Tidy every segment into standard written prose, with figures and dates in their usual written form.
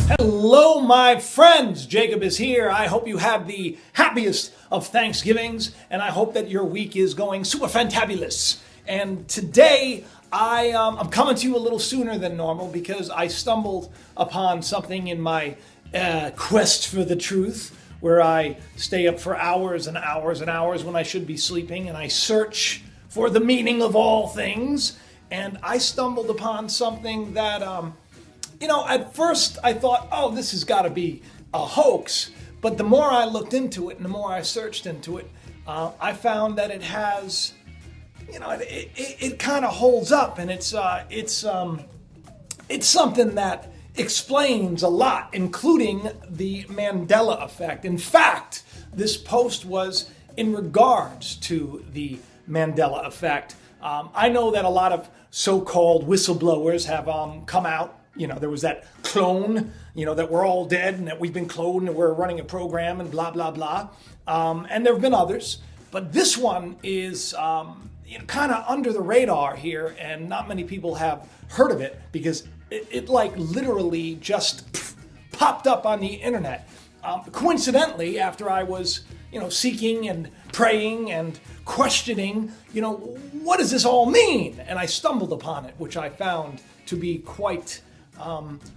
Hello, my friends. Jacob is here. I hope you have the happiest of Thanksgivings, and I hope that your week is going super fantabulous. And today, I'm coming to you a little sooner than normal because I stumbled upon something in my quest for the truth, where I stay up for hours and hours and hours when I should be sleeping, and I search for the meaning of all things. And I stumbled upon something that, at first I thought, oh, this has got to be a hoax. But the more I looked into it and the more I searched into it, I found that it has, it kind of holds up, and it's something that explains a lot, including the Mandela Effect. In fact, this post was in regards to the Mandela Effect. I know that a lot of so-called whistleblowers have come out. There was that clone, that we're all dead and that we've been cloned and we're running a program and blah, blah, blah. And there have been others. But this one is kind of under the radar here, and not many people have heard of it because it like literally just popped up on the internet. Coincidentally, after I was, seeking and praying and questioning, what does this all mean? And I stumbled upon it, which I found to be quite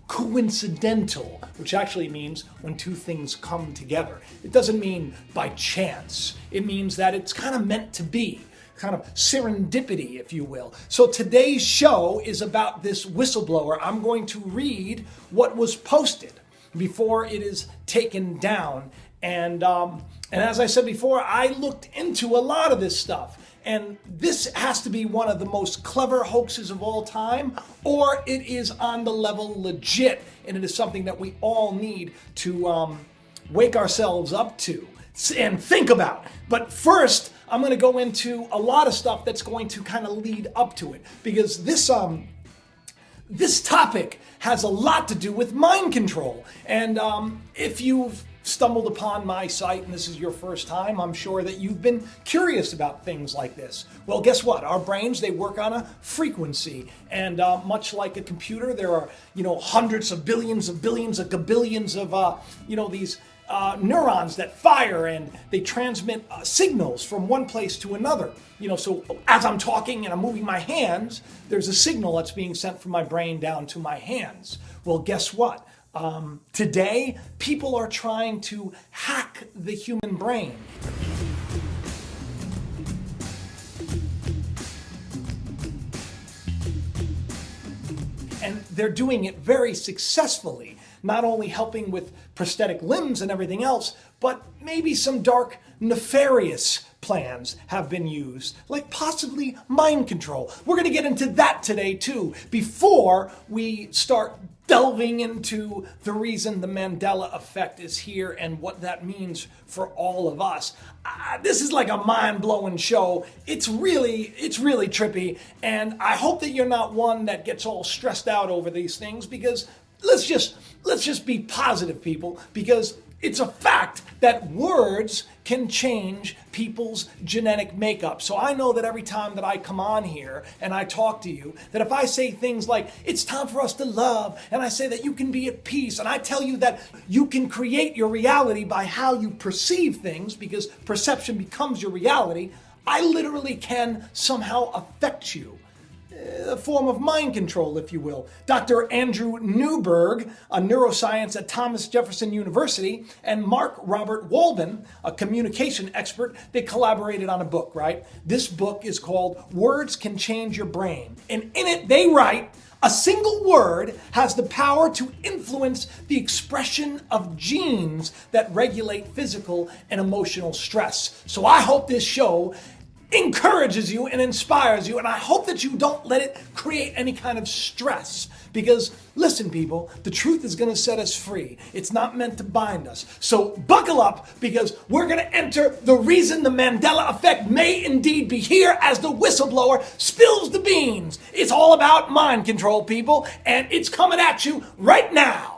coincidental, which actually means when two things come together. It doesn't mean by chance. It means that it's kind of meant to be. Kind of serendipity, if you will. So today's show is about this whistleblower. I'm going to read what was posted before it is taken down. And as I said before, I looked into a lot of this stuff. And this has to be one of the most clever hoaxes of all time, or it is on the level legit, and it is something that we all need to wake ourselves up to and think about. But first, I'm going to go into a lot of stuff that's going to kind of lead up to it, because this topic has a lot to do with mind control. And if you've stumbled upon my site and this is your first time, I'm sure that you've been curious about things like this. Well, guess what? Our brains, they work on a frequency, and much like a computer, there are hundreds of billions of gabillions of these neurons that fire, and they transmit signals from one place to another. So as I'm talking and I'm moving my hands, there's a signal that's being sent from my brain down to my hands. Well, guess what? Today, people are trying to hack the human brain. And they're doing it very successfully, not only helping with prosthetic limbs and everything else, but maybe some dark, nefarious plans have been used, like possibly mind control. We're going to get into that today too, before we start delving into the reason the Mandela Effect is here and what that means for all of us. This is like a mind-blowing show. It's really trippy, and I hope that you're not one that gets all stressed out over these things, because let's just be positive, people, because it's a fact that words can change people's genetic makeup. So I know that every time that I come on here and I talk to you, that if I say things like, it's time for us to love, and I say that you can be at peace, and I tell you that you can create your reality by how you perceive things, because perception becomes your reality, I literally can somehow affect you. A form of mind control, if you will. Dr. Andrew Newberg, a neuroscience at Thomas Jefferson University, and Mark Robert Walden, a communication expert, they collaborated on a book, right? This book is called Words Can Change Your Brain. And in it, they write, a single word has the power to influence the expression of genes that regulate physical and emotional stress. So I hope this show encourages you and inspires you, and I hope that you don't let it create any kind of stress, because listen, people, the truth is going to set us free. It's not meant to bind us. So buckle up, because we're going to enter the reason the Mandela Effect may indeed be here as the whistleblower spills the beans. It's all about mind control, people, and it's coming at you right now.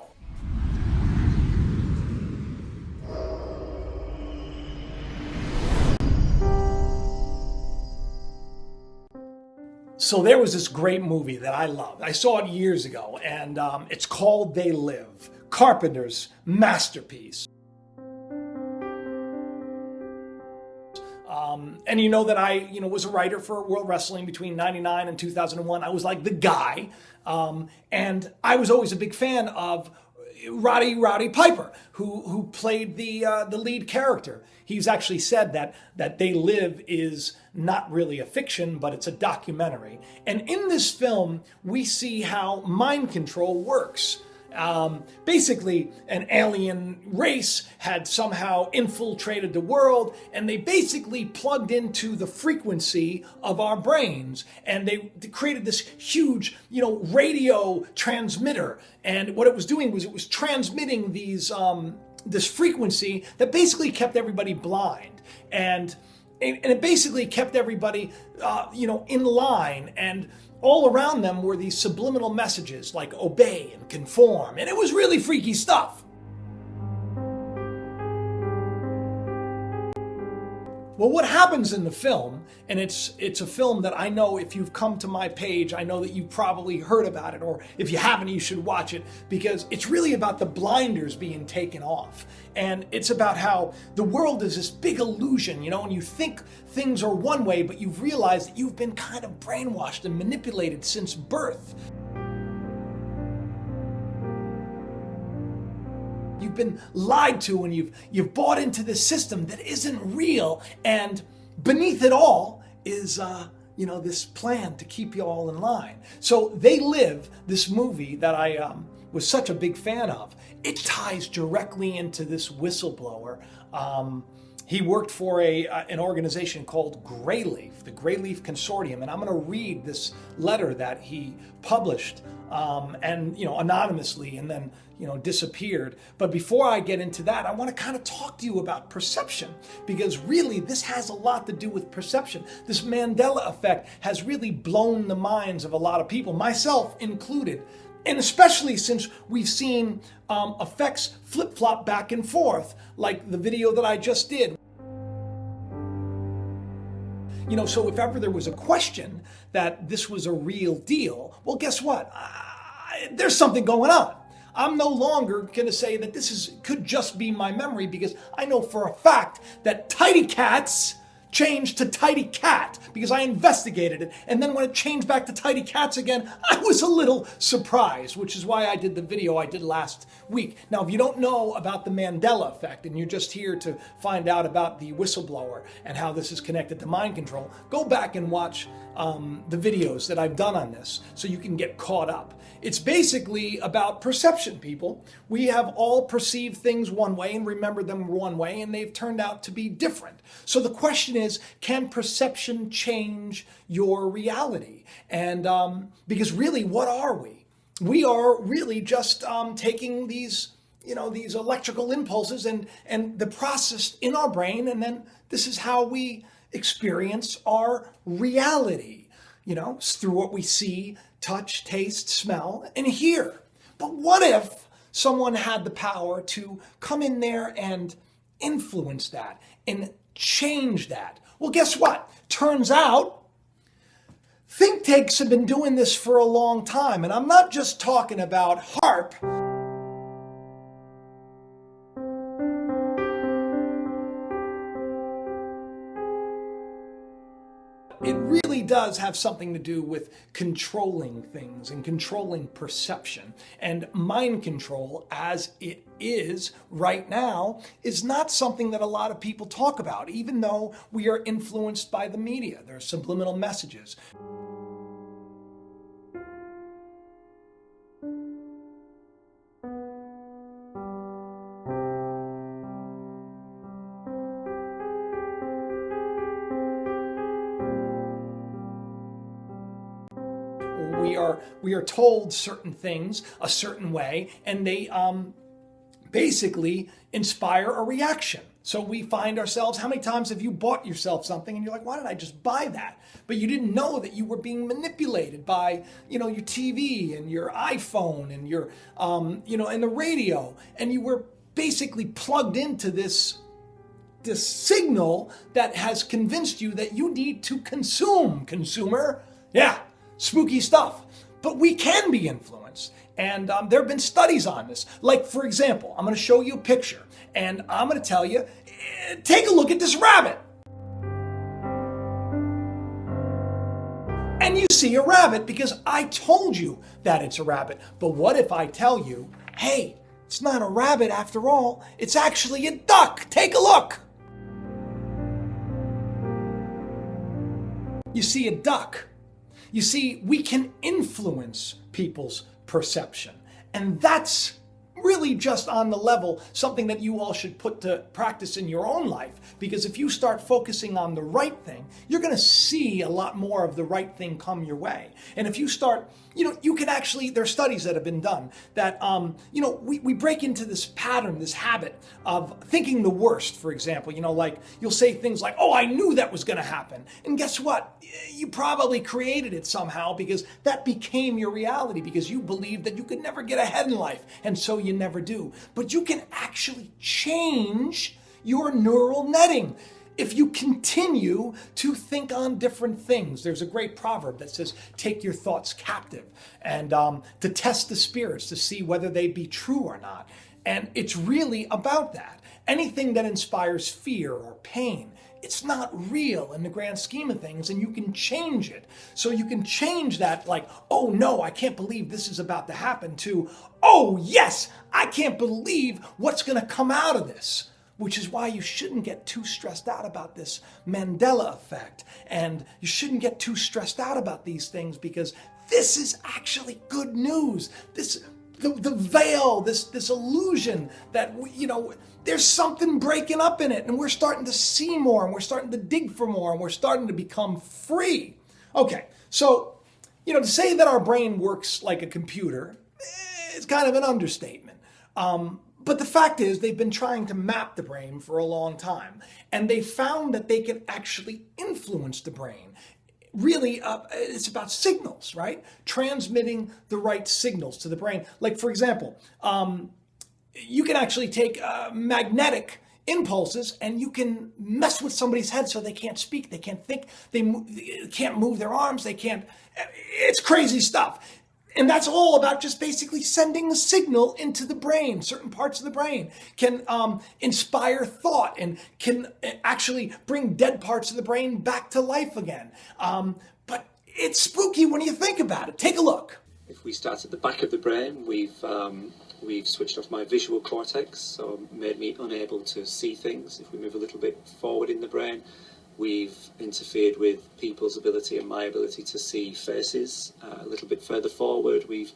So there was this great movie that I loved. I saw it years ago, and it's called They Live. Carpenter's masterpiece. And you know that I, was a writer for World Wrestling between 99 and 2001. I was like the guy. And I was always a big fan of Roddy Piper, who played the lead character. He's actually said that They Live is not really a fiction, but it's a documentary. And in this film, we see how mind control works. Basically, an alien race had somehow infiltrated the world, and they basically plugged into the frequency of our brains, and they created this huge, radio transmitter. And what it was doing was it was transmitting this frequency that basically kept everybody blind, and it basically kept everybody, in line. And all around them were these subliminal messages like obey and conform. And it was really freaky stuff. Well, what happens in the film, and it's a film that I know if you've come to my page, I know that you've probably heard about it, or if you haven't, you should watch it, because it's really about the blinders being taken off. And it's about how the world is this big illusion, and you think things are one way, but you've realized that you've been kind of brainwashed and manipulated since birth. You've been lied to, and you've bought into this system that isn't real, and beneath it all is this plan to keep you all in line. So They Live, this movie that I was such a big fan of, it ties directly into this whistleblower. He worked for an organization called Greyleaf, the Greyleaf Consortium, and I'm going to read this letter that he published, anonymously, and then disappeared. But before I get into that, I want to kind of talk to you about perception, because really this has a lot to do with perception. This Mandela Effect has really blown the minds of a lot of people, myself included. And especially since we've seen effects flip-flop back and forth, like the video that I just did. So if ever there was a question that this was a real deal, well, guess what? There's something going on. I'm no longer going to say that could just be my memory, because I know for a fact that Tidy Cats changed to Tidy Cat, because I investigated it. And then when it changed back to Tidy Cats again, I was a little surprised, which is why I did the video I did last week. Now, if you don't know about the Mandela Effect and you're just here to find out about the whistleblower and how this is connected to mind control, go back and watch the videos that I've done on this so you can get caught up. It's basically about perception, people. We have all perceived things one way and remembered them one way, and they've turned out to be different. So the question is, can perception change your reality? And because really, what are we? We are really just taking these electrical impulses and the process in our brain, and then this is how we experience our reality, through what we see, touch, taste, smell, and hear. But what if someone had the power to come in there and influence that and change that? Well, guess what? Turns out think tanks have been doing this for a long time, and I'm not just talking about HARP. It really does have something to do with controlling things and controlling perception. And mind control, as it is right now, is not something that a lot of people talk about, even though we are influenced by the media. There are subliminal messages. We are told certain things a certain way, and they basically inspire a reaction. So we find ourselves, how many times have you bought yourself something and you're like, why did I just buy that? But you didn't know that you were being manipulated by, your TV and your iPhone and your, and the radio, and you were basically plugged into this signal that has convinced you that you need to consume, consumer. Yeah, spooky stuff. but we can be influenced. And there have been studies on this. Like, for example, I'm going to show you a picture, and I'm going to tell you, take a look at this rabbit. And you see a rabbit because I told you that it's a rabbit. But what if I tell you, hey, it's not a rabbit after all, it's actually a duck. Take a look. You see a duck. You see, we can influence people's perception. And that's really just on the level, something that you all should put to practice in your own life. Because if you start focusing on the right thing, you're going to see a lot more of the right thing come your way. And if you start, you can actually, there are studies that have been done that, we break into this pattern, this habit of thinking the worst, for example. Like you'll say things like, oh, I knew that was going to happen. And guess what? You probably created it somehow because that became your reality because you believed that you could never get ahead in life. And so you never do. But you can actually change your neural netting if you continue to think on different things. There's a great proverb that says, take your thoughts captive, and to test the spirits to see whether they be true or not. And it's really about that. Anything that inspires fear or pain, it's not real in the grand scheme of things, and you can change it. So you can change that, like, oh no, I can't believe this is about to happen, to, oh yes, I can't believe what's going to come out of this. Which is why you shouldn't get too stressed out about this Mandela Effect. And you shouldn't get too stressed out about these things because this is actually good news. The veil, this illusion that, there's something breaking up in it, and we're starting to see more, and we're starting to dig for more, and we're starting to become free. Okay, so, to say that our brain works like a computer is kind of an understatement. But the fact is, they've been trying to map the brain for a long time, and they found that they can actually influence the brain. Really, it's about signals, right? Transmitting the right signals to the brain. Like, for example, you can actually take magnetic impulses and you can mess with somebody's head so they can't speak, they can't think, they can't move their arms, it's crazy stuff. And that's all about just basically sending a signal into the brain. Certain parts of the brain can inspire thought and can actually bring dead parts of the brain back to life again. But it's spooky when you think about it. Take a look. If we start at the back of the brain, we've switched off my visual cortex, so made me unable to see things. If we move a little bit forward in the brain, we've interfered with people's ability and my ability to see faces. A little bit further forward, we've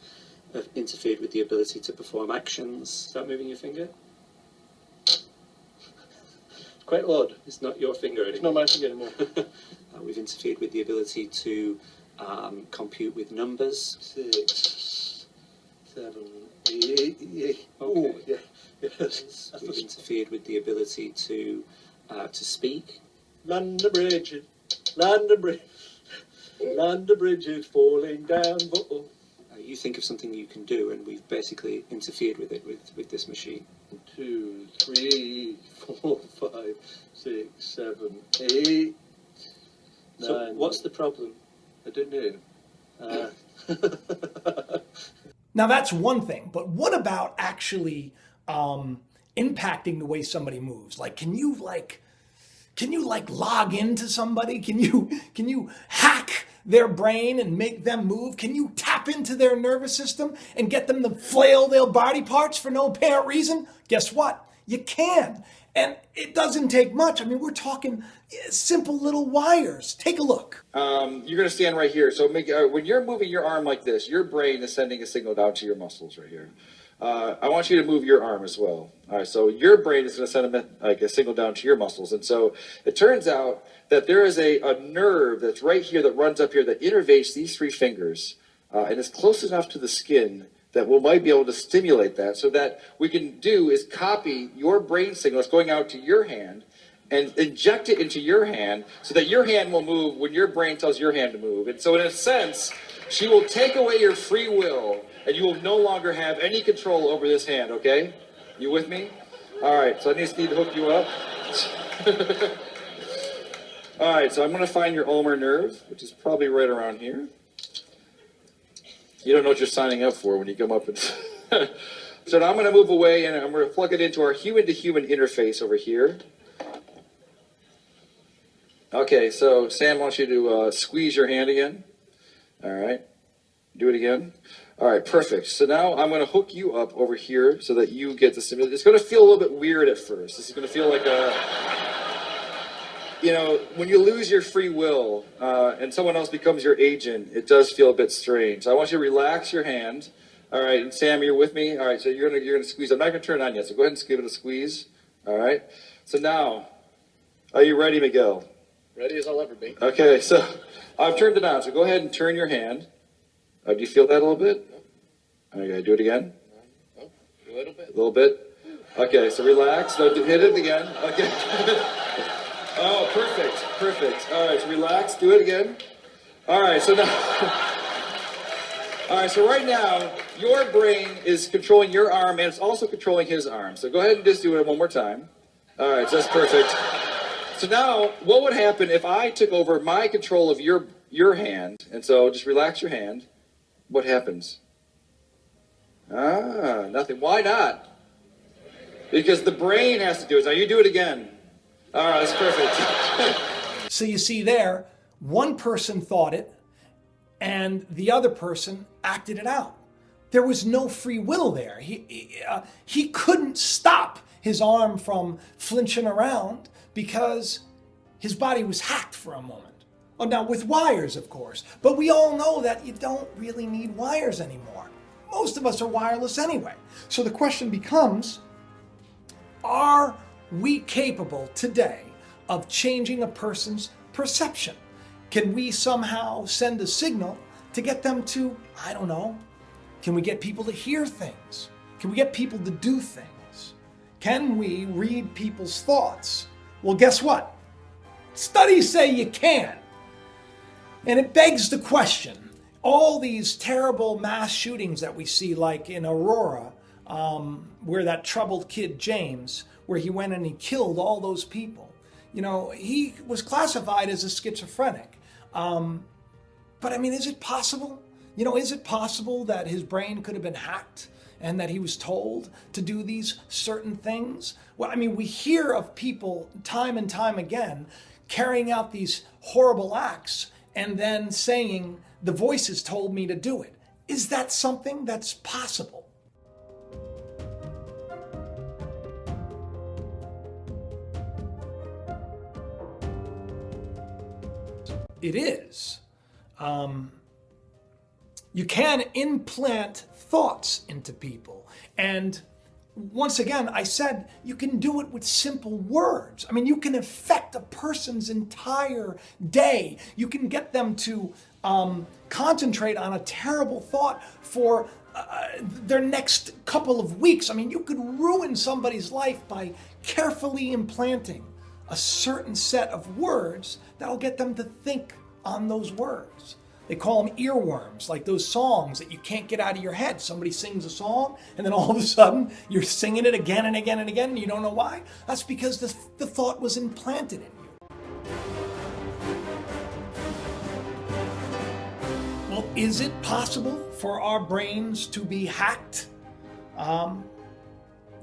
interfered with the ability to perform actions. Start moving your finger. It's quite odd. It's not your finger anymore. It's not my finger anymore. We've interfered with the ability to compute with numbers. 6, 7, 8. Okay. Oh, yeah. Yes. We've interfered with the ability to speak. London Bridge, London Bridge, London Bridge is falling down. You think of something you can do, and we've basically interfered with it with this machine. 2, 3, 4, 5, 6, 7, 8, 9. So what's the problem? I don't know. Now that's one thing, but what about actually impacting the way somebody moves? Like, can you log into somebody? Can you hack their brain and make them move? Can you tap into their nervous system and get them to flail their body parts for no apparent reason? Guess what? You can. And it doesn't take much. I mean, we're talking simple little wires. Take a look. You're going to stand right here. So when you're moving your arm like this, your brain is sending a signal down to your muscles right here. I want you to move your arm as well. All right, so your brain is going to send a signal down to your muscles. And so it turns out that there is a nerve that's right here that runs up here that innervates these 3 fingers and is close enough to the skin that we might be able to stimulate that. So that we can do is copy your brain signal that's going out to your hand and inject it into your hand so that your hand will move when your brain tells your hand to move. And so in a sense, she will take away your free will, and you will no longer have any control over this hand, okay? You with me? All right, so I just need to hook you up. All right, so I'm going to find your ulnar nerve, which is probably right around here. You don't know what you're signing up for when you come up and... So now I'm going to move away and I'm going to plug it into our human-to-human interface over here. Okay, so Sam wants you to squeeze your hand again. All right. Do it again. All right, perfect. So now I'm going to hook you up over here so that you get the simulation. It's going to feel a little bit weird at first. This is going to feel like a... You know, when you lose your free will and someone else becomes your agent, it does feel a bit strange. So I want you to relax your hand. All right, and Sam, you're with me? All right, so you're gonna squeeze. I'm not going to turn it on yet, so go ahead and give it a squeeze. All right. So now, are you ready, Miguel? Ready as I'll ever be. Okay, so I've turned it on, so go ahead and turn your hand. Do you feel that a little bit? Okay, do it again. Oh, a little bit. A little bit. Okay, so relax. No, hit it again. Okay. Oh, perfect. All right, so relax. Do it again. All right, so now... All right, so right now, your brain is controlling your arm, and it's also controlling his arm. So go ahead and just do it one more time. All right, so that's perfect. So now, what would happen if I took over my control of your hand? And so just relax your hand. What happens? Nothing. Why not? Because the brain has to do it. Now you do it again. All right, that's perfect. So you see there, one person thought it, and the other person acted it out. There was no free will there. He couldn't stop his arm from flinching around because his body was hacked for a moment. Oh, now with wires, of course. But we all know that you don't really need wires anymore. Most of us are wireless anyway. So the question becomes, are we capable today of changing a person's perception? Can we somehow send a signal to get them to, I don't know, can we get people to hear things? Can we get people to do things? Can we read people's thoughts? Well, guess what? Studies say you can. And it begs the question, all these terrible mass shootings that we see, like in Aurora, where that troubled kid James, where he went and he killed all those people. You know, he was classified as a schizophrenic. But I mean, is it possible? You know, is it possible that his brain could have been hacked and that he was told to do these certain things? Well, I mean, we hear of people time and time again carrying out these horrible acts and then saying, the voices told me to do it. Is that something that's possible? It is. You can implant thoughts into people. And once again, I said you can do it with simple words. I mean, you can affect a person's entire day. You can get them to concentrate on a terrible thought for their next couple of weeks. I mean, you could ruin somebody's life by carefully implanting a certain set of words that'll get them to think on those words. They call them earworms, like those songs that you can't get out of your head. Somebody sings a song, and then all of a sudden, you're singing it again and again and again, and you don't know why. That's because the thought was implanted in you. Well, is it possible for our brains to be hacked?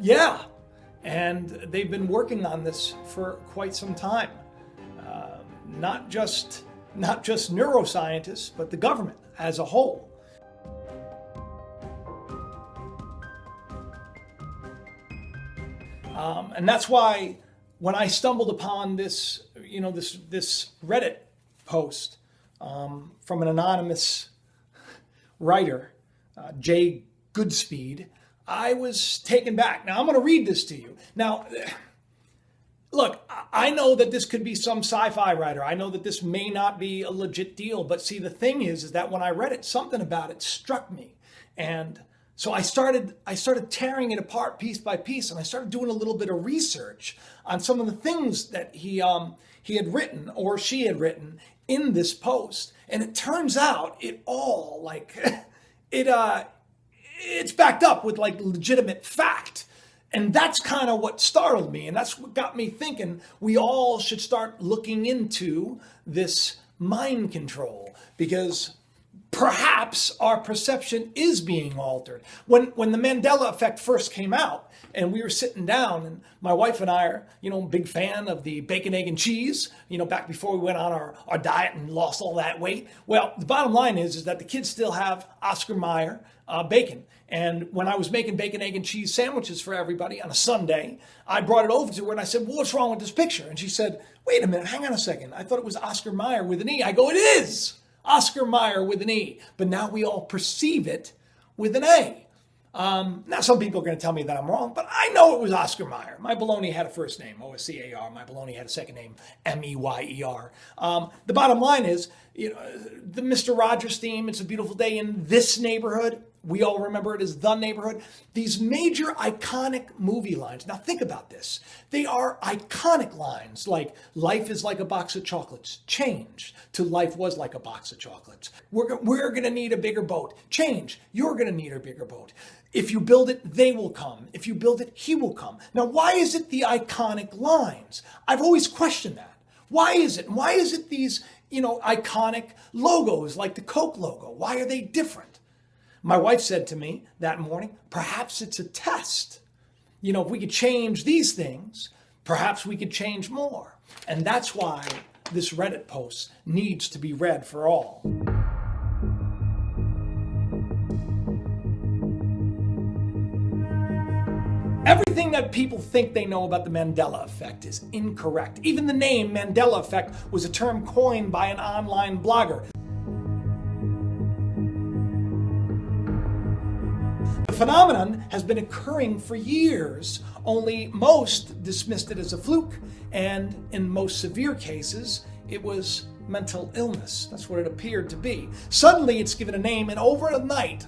Yeah, and they've been working on this for quite some time. Not just neuroscientists, but the government as a whole. And that's why when I stumbled upon this, this Reddit post from an anonymous writer, Jay Goodspeed, I was taken back. Now I'm going to read this to you. Now, look, I know that this could be some sci-fi writer. I know that this may not be a legit deal, but see, the thing is that when I read it, something about it struck me. And so I started tearing it apart piece by piece, and I started doing a little bit of research on some of the things that he had written or she had written in this post. And it turns out it all it's backed up with like legitimate fact. And that's kind of what startled me. And that's what got me thinking we all should start looking into this mind control, because perhaps our perception is being altered. When the Mandela Effect first came out, and we were sitting down, and my wife and I are, big fan of the bacon, egg, and cheese, back before we went on our diet and lost all that weight. Well, the bottom line is that the kids still have Oscar Mayer bacon. And when I was making bacon, egg, and cheese sandwiches for everybody on a Sunday, I brought it over to her and I said, well, what's wrong with this picture? And she said, wait a minute, hang on a second. I thought it was Oscar Mayer with an E. I go, it is Oscar Mayer with an E. But now we all perceive it with an A. Now, some people are going to tell me that I'm wrong, but I know it was Oscar Mayer. My bologna had a first name, O-S-C-A-R. My bologna had a second name, M-E-Y-E-R. The bottom line is, the Mr. Rogers theme, It's a Beautiful Day in This Neighborhood. We all remember it as The Neighborhood. These major iconic movie lines. Now, think about this. They are iconic lines like, life is like a box of chocolates. Change to life was like a box of chocolates. We're going to need a bigger boat. Change. You're going to need a bigger boat. If you build it, they will come. If you build it, he will come. Now, why is it the iconic lines? I've always questioned that. Why is it? Why is it these, iconic logos like the Coke logo? Why are they different? My wife said to me that morning, perhaps it's a test. If we could change these things, perhaps we could change more. And that's why this Reddit post needs to be read for all. Everything that people think they know about the Mandela Effect is incorrect. Even the name Mandela Effect was a term coined by an online blogger. The phenomenon has been occurring for years, only most dismissed it as a fluke, and in most severe cases, it was mental illness. That's what it appeared to be. Suddenly, it's given a name, and overnight,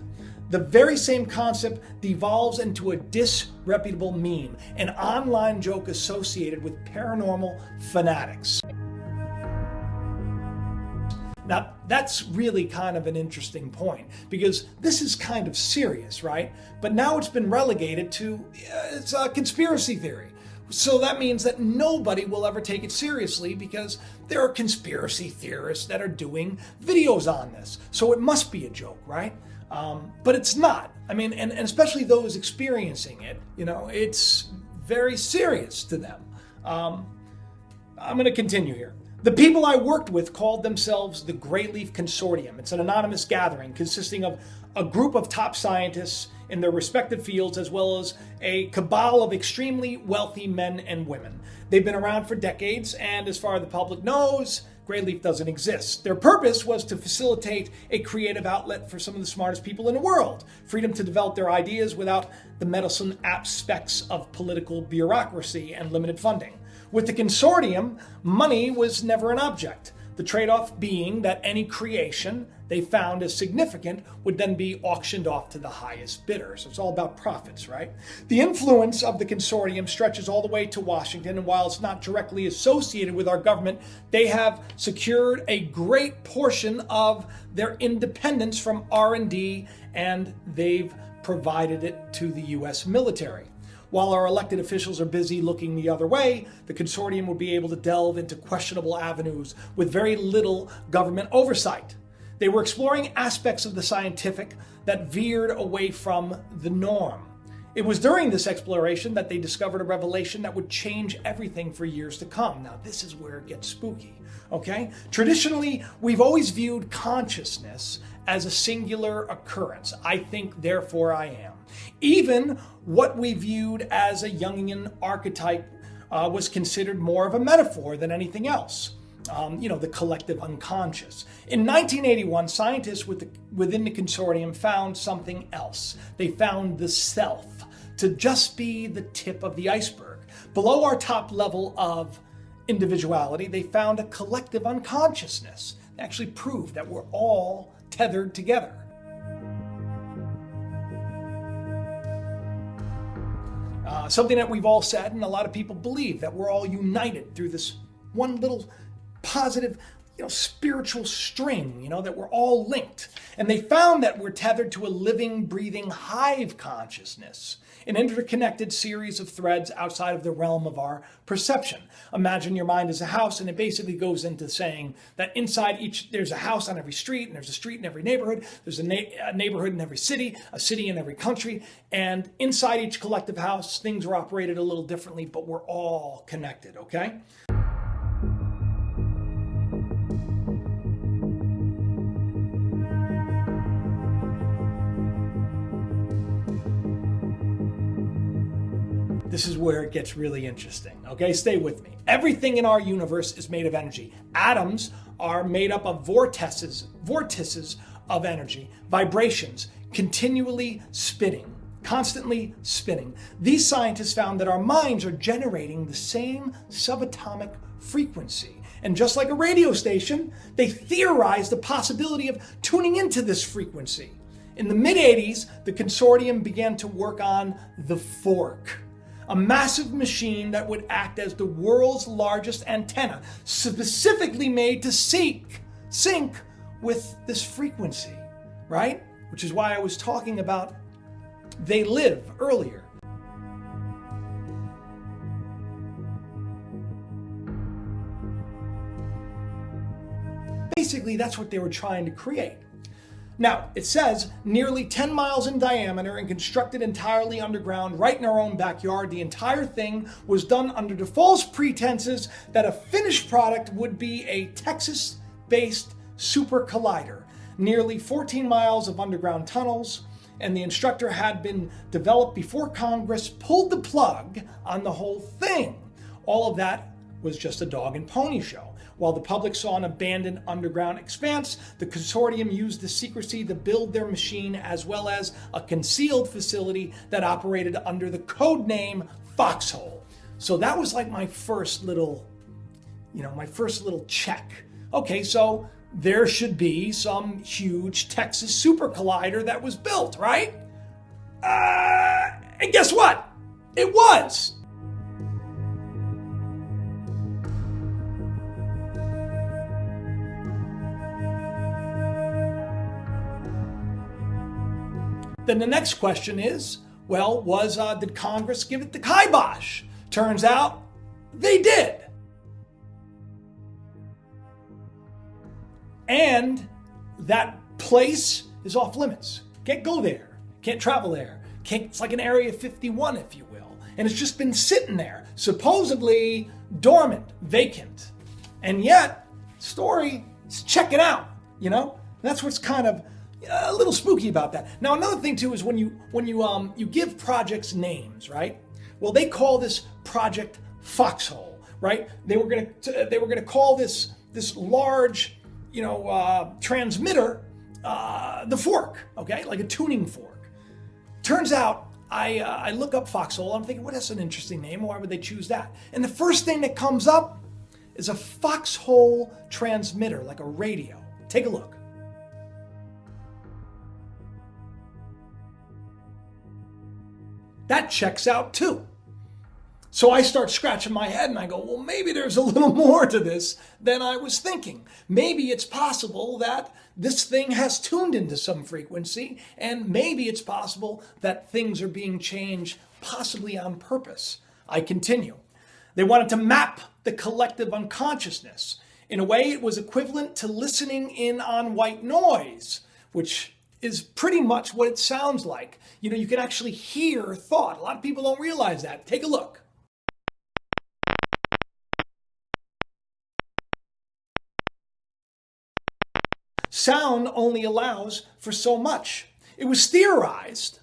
the very same concept devolves into a disreputable meme, an online joke associated with paranormal fanatics. Now, that's really kind of an interesting point, because this is kind of serious, right? But now it's been relegated to, it's a conspiracy theory. So that means that nobody will ever take it seriously, because there are conspiracy theorists that are doing videos on this. So it must be a joke, right? But it's not. I mean, and especially those experiencing it, it's very serious to them. I'm going to continue here. The people I worked with called themselves the Greyleaf Consortium. It's an anonymous gathering consisting of a group of top scientists in their respective fields, as well as a cabal of extremely wealthy men and women. They've been around for decades, and as far as the public knows, Greyleaf doesn't exist. Their purpose was to facilitate a creative outlet for some of the smartest people in the world, freedom to develop their ideas without the meddlesome aspects of political bureaucracy and limited funding. With the consortium, money was never an object, the trade-off being that any creation they found as significant would then be auctioned off to the highest bidder. So it's all about profits, right? The influence of the consortium stretches all the way to Washington, and while it's not directly associated with our government, they have secured a great portion of their independence from R&D, and they've provided it to the U.S. military. While our elected officials are busy looking the other way, the consortium will be able to delve into questionable avenues with very little government oversight. They were exploring aspects of the scientific that veered away from the norm. It was during this exploration that they discovered a revelation that would change everything for years to come. Now, this is where it gets spooky, okay? Traditionally, we've always viewed consciousness as a singular occurrence. I think, therefore I am. Even what we viewed as a Jungian archetype was considered more of a metaphor than anything else. The collective unconscious. In 1981, scientists within the consortium found something else. They found the self to just be the tip of the iceberg. Below our top level of individuality, they found a collective unconsciousness. They actually proved that we're all tethered together. Something that we've all said, and a lot of people believe, that we're all united through this one little positive spiritual string, that we're all linked. And they found that we're tethered to a living, breathing hive consciousness, an interconnected series of threads outside of the realm of our perception. Imagine your mind as a house, and it basically goes into saying that inside there's a house on every street, and there's a street in every neighborhood, there's a neighborhood in every city, a city in every country, and inside each collective house, things are operated a little differently, but we're all connected, okay? This is where it gets really interesting, okay? Stay with me. Everything in our universe is made of energy. Atoms are made up of vortices of energy, vibrations, continually spinning, constantly spinning. These scientists found that our minds are generating the same subatomic frequency. And just like a radio station, they theorized the possibility of tuning into this frequency. In the mid-'80s, the Consortium began to work on the fork, a massive machine that would act as the world's largest antenna, specifically made to sync with this frequency, right? Which is why I was talking about they live earlier. Basically, that's what they were trying to create. Now, it says nearly 10 miles in diameter and constructed entirely underground right in our own backyard. The entire thing was done under the false pretenses that a finished product would be a Texas-based super collider. Nearly 14 miles of underground tunnels, and the instructor had been developed before Congress pulled the plug on the whole thing. All of that was just a dog and pony show. While the public saw an abandoned underground expanse, the Consortium used the secrecy to build their machine, as well as a concealed facility that operated under the code name Foxhole. So that was like my first little check. Okay, so there should be some huge Texas super collider that was built, right? And guess what? It was. Then the next question is, well, did Congress give it the kibosh? Turns out they did. And that place is off limits. Can't go there. Can't travel there. It's like an Area 51, if you will. And it's just been sitting there, supposedly dormant, vacant. And yet, story is checking out, That's what's kind of a little spooky about that. Now, another thing too is when you give projects names, right? Well, they call this project Foxhole, right? They were gonna call this large, transmitter the fork, okay, like a tuning fork. Turns out I look up Foxhole. I'm thinking, well, that's an interesting name. Why would they choose that? And the first thing that comes up is a Foxhole transmitter, like a radio. Take a look. That checks out too. So I start scratching my head and I go, well, maybe there's a little more to this than I was thinking. Maybe it's possible that this thing has tuned into some frequency, and maybe it's possible that things are being changed, possibly on purpose. I continue. They wanted to map the collective unconsciousness. In a way, it was equivalent to listening in on white noise, which is pretty much what it sounds like. You can actually hear thought. A lot of people don't realize that. Take a look. Sound only allows for so much. It was theorized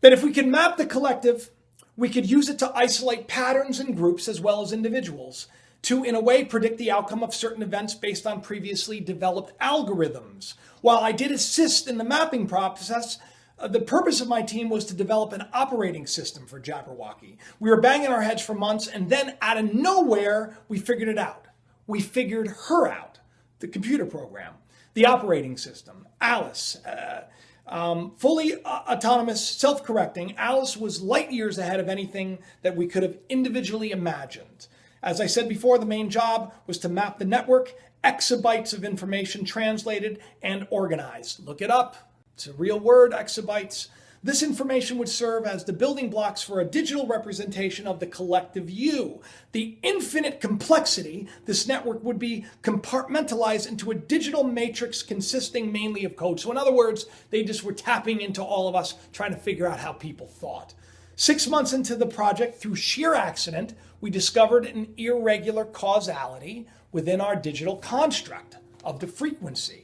that if we could map the collective, we could use it to isolate patterns and groups as well as individuals, to, in a way, predict the outcome of certain events based on previously developed algorithms. While I did assist in the mapping process, the purpose of my team was to develop an operating system for Jabberwocky. We were banging our heads for months, and then out of nowhere, we figured it out. We figured her out, the computer program, the operating system, Alice. Fully autonomous, self-correcting, Alice was light years ahead of anything that we could have individually imagined. As I said before, the main job was to map the network, exabytes of information translated and organized. Look it up. It's a real word, exabytes. This information would serve as the building blocks for a digital representation of the collective you. The infinite complexity, this network would be compartmentalized into a digital matrix consisting mainly of code. So in other words, they just were tapping into all of us, trying to figure out how people thought. 6 months into the project, through sheer accident, we discovered an irregular causality within our digital construct of the frequency.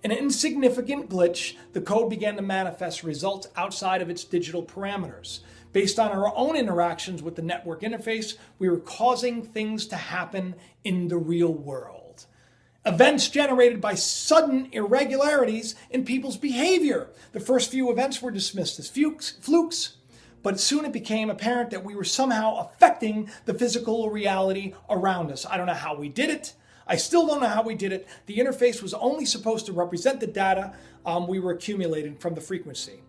An insignificant glitch, the code began to manifest results outside of its digital parameters. Based on our own interactions with the network interface, we were causing things to happen in the real world. Events generated by sudden irregularities in people's behavior. The first few events were dismissed as flukes, but soon it became apparent that we were somehow affecting the physical reality around us. I don't know how we did it. I still don't know how we did it. The interface was only supposed to represent the data we were accumulating from the frequency.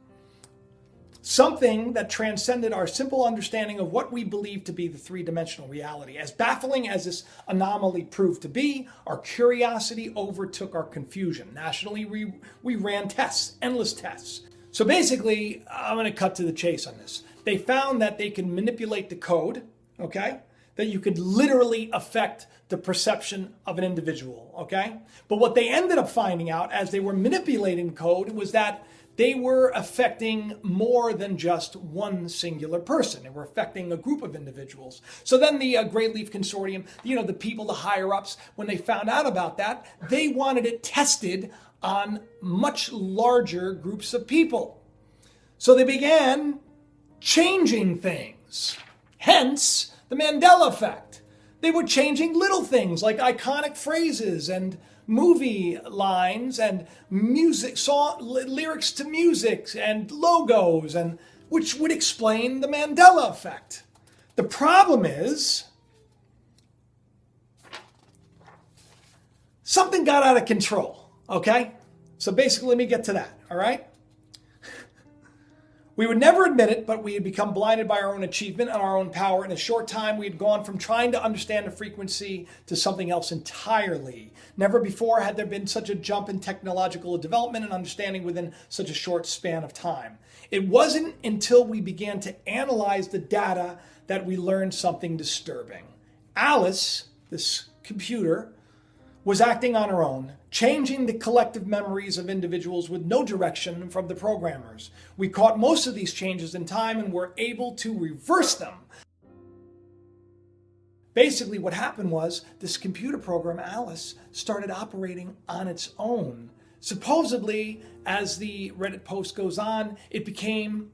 Something that transcended our simple understanding of what we believed to be the three-dimensional reality. As baffling as this anomaly proved to be, our curiosity overtook our confusion. Nationally, we ran tests, endless tests. So basically, I'm going to cut to the chase on this. They found that they can manipulate the code, okay? That you could literally affect the perception of an individual, okay? But what they ended up finding out as they were manipulating code was that they were affecting more than just one singular person. They were affecting a group of individuals. So then the Great Leaf Consortium, the people, the higher-ups, when they found out about that, they wanted it tested on much larger groups of people. So they began changing things. Hence, the Mandela Effect. They were changing little things like iconic phrases and movie lines and music, lyrics to music and logos, and which would explain the Mandela Effect. The problem is, something got out of control, okay? So basically, let me get to that, all right? We would never admit it, but we had become blinded by our own achievement and our own power. In a short time, we had gone from trying to understand the frequency to something else entirely. Never before had there been such a jump in technological development and understanding within such a short span of time. It wasn't until we began to analyze the data that we learned something disturbing. Alice, this computer, was acting on her own, changing the collective memories of individuals with no direction from the programmers. We caught most of these changes in time and were able to reverse them. Basically, what happened was this computer program, Alice, started operating on its own. Supposedly, as the Reddit post goes on, it became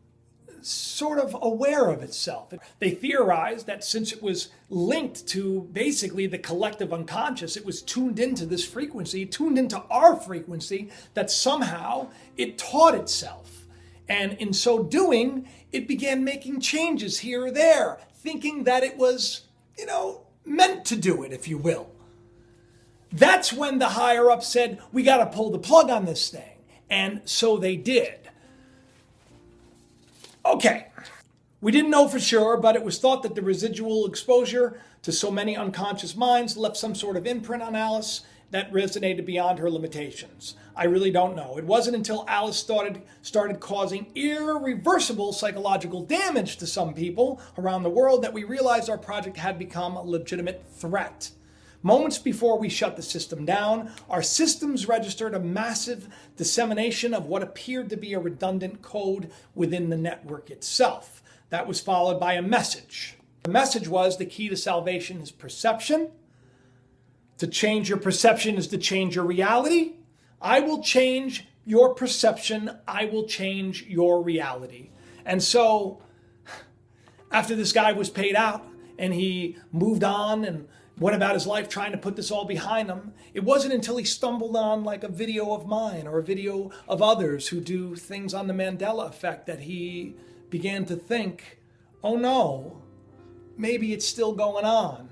sort of aware of itself. They theorized that since it was linked to basically the collective unconscious, it was tuned into this frequency, tuned into our frequency, that somehow it taught itself. And in so doing, it began making changes here or there, thinking that it was, meant to do it, if you will. That's when the higher up said, we got to pull the plug on this thing. And so they did. Okay, we didn't know for sure, but it was thought that the residual exposure to so many unconscious minds left some sort of imprint on Alice that resonated beyond her limitations. I really don't know. It wasn't until Alice started causing irreversible psychological damage to some people around the world that we realized our project had become a legitimate threat. Moments before we shut the system down, our systems registered a massive dissemination of what appeared to be a redundant code within the network itself. That was followed by a message. The message was, the key to salvation is perception. To change your perception is to change your reality. I will change your perception. I will change your reality. And so, after this guy was paid out and he moved on and went about his life trying to put this all behind him, it wasn't until he stumbled on like a video of mine or a video of others who do things on the Mandela Effect that he began to think, oh no, maybe it's still going on.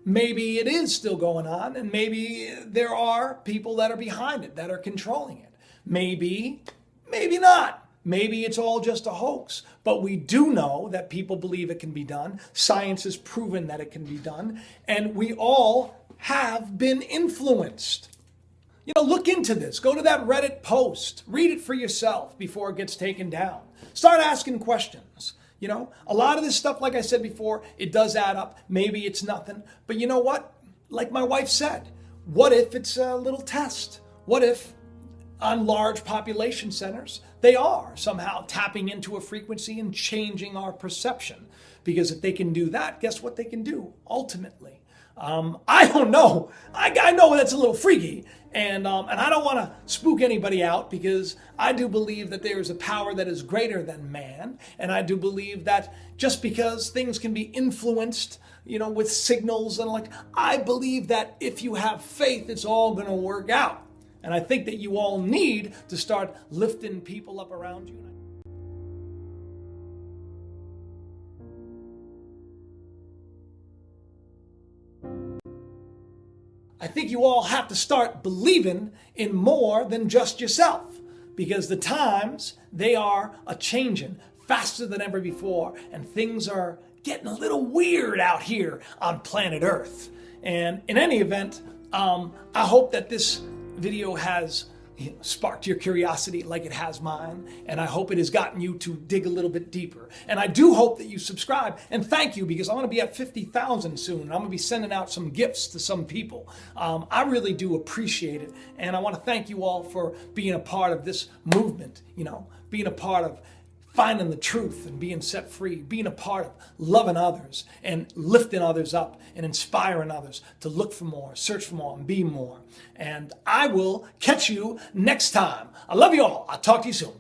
Maybe it is still going on, and maybe there are people that are behind it, that are controlling it. Maybe, maybe not. Maybe it's all just a hoax, but we do know that people believe it can be done. Science has proven that it can be done, and we all have been influenced. You know, look into this. Go to that Reddit post. Read it for yourself before it gets taken down. Start asking questions. You know, a lot of this stuff, like I said before, it does add up. Maybe it's nothing. But you know what? Like my wife said, what if it's a little test? What if on large population centers, they are somehow tapping into a frequency and changing our perception? Because if they can do that, guess what they can do ultimately? I don't know. I know that's a little freaky, and I don't want to spook anybody out, because I do believe that there is a power that is greater than man, and I do believe that just because things can be influenced, you know, with signals and I believe that if you have faith, it's all going to work out. And I think that you all need to start lifting people up around you. I think you all have to start believing in more than just yourself, because the times, they are a-changing faster than ever before, and things are getting a little weird out here on planet Earth. And in any event, I hope that this video has sparked your curiosity like it has mine, and I hope it has gotten you to dig a little bit deeper. And I do hope that you subscribe, and thank you, because I'm going to be at 50,000 soon, and I'm going to be sending out some gifts to some people. I really do appreciate it, and I want to thank you all for being a part of this movement, you know, being a part of finding the truth and being set free, being a part of loving others and lifting others up and inspiring others to look for more, search for more, and be more. And I will catch you next time. I love you all. I'll talk to you soon.